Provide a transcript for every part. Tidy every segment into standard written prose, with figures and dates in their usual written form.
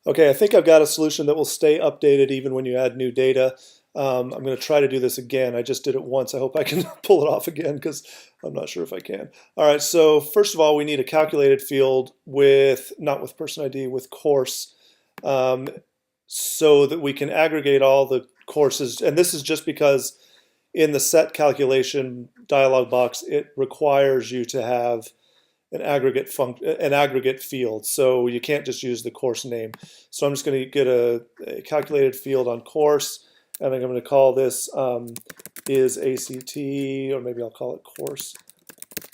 Okay, I think I've got a solution that will stay updated even when you add new data. I'm going to try to do this again. I just did it once. I hope I can pull it off again because I'm not sure if I can. All right, so first of all, we need a calculated field with, not with person ID, with course, so that we can aggregate all the courses. And this is just because in the set calculation dialog box, it requires you to have an aggregate field, so you can't just use the course name. So I'm just going to get a calculated field on course, and I'm going to call this is ACT, or maybe I'll call it course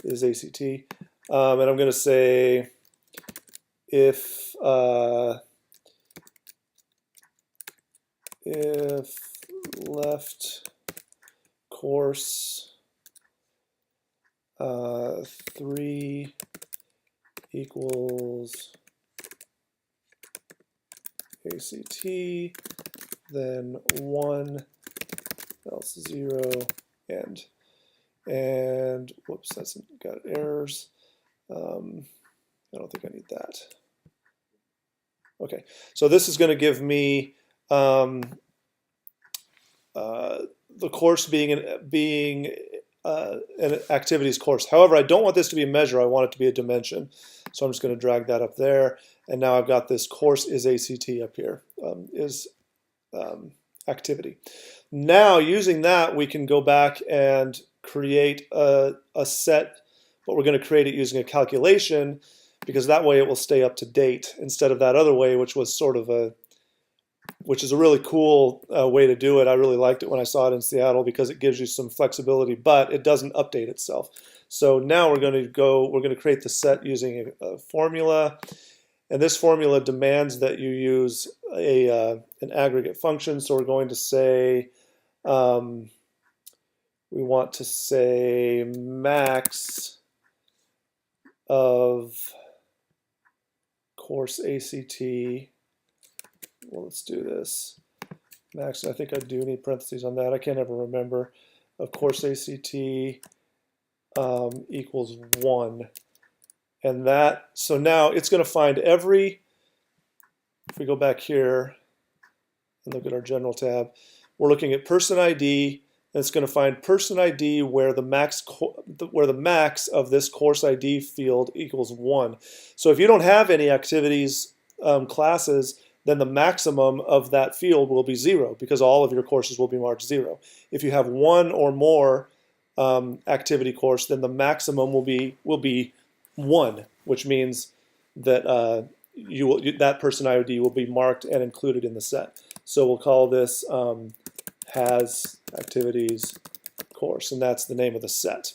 is ACT, and I'm going to say if left course 3 equals ACT, then 1 else 0 end. And whoops, that's got errors. I don't think I need that. Okay, so this is going to give me the course being an activities course. However, I don't want this to be a measure. I want it to be a dimension. So I'm just going to drag that up there. And now I've got this course is ACT up here, activity. Now, using that, we can go back and create a set, but we're going to create it using a calculation, because that way it will stay up to date instead of that other way, which was sort of which is a really cool way to do it. I really liked it when I saw it in Seattle because it gives you some flexibility, but it doesn't update itself. So now we're going to create the set using a formula, and this formula demands that you use an aggregate function. So we're going to say, we want to say max of course ACT. Well, let's do this. Max, I think I do need parentheses on that. I can't ever remember. Of course, ACT equals 1. And that, so now it's going to find every, if we go back here and look at our general tab, we're looking at person ID, and it's going to find person ID where the max of this course ID field equals 1. So if you don't have any activities classes, then the maximum of that field will be 0 because all of your courses will be marked 0. If you have one or more activity course, then the maximum will be 1, which means that that person ID will be marked and included in the set. So we'll call this has activities course, and that's the name of the set.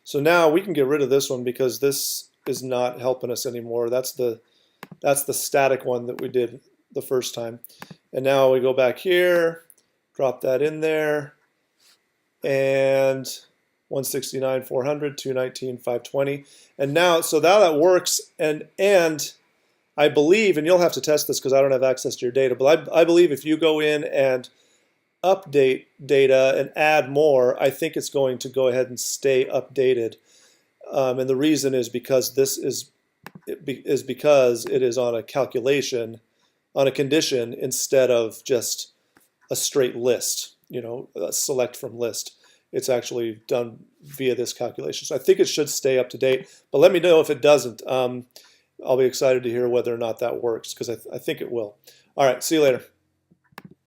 So now we can get rid of this one because this is not helping us anymore. That's the static one that we did the first time. And now we go back here, drop that in there, and 169, 400, 219, 520. And now, so now that works, and I believe, and you'll have to test this because I don't have access to your data, but I believe if you go in and update data and add more, I think it's going to go ahead and stay updated. And the reason is because because it is on a calculation, on a condition, instead of just a straight list, a select from list. It's actually done via this calculation. So I think it should stay up to date, but let me know if it doesn't. I'll be excited to hear whether or not that works because I think it will. All right, see you later.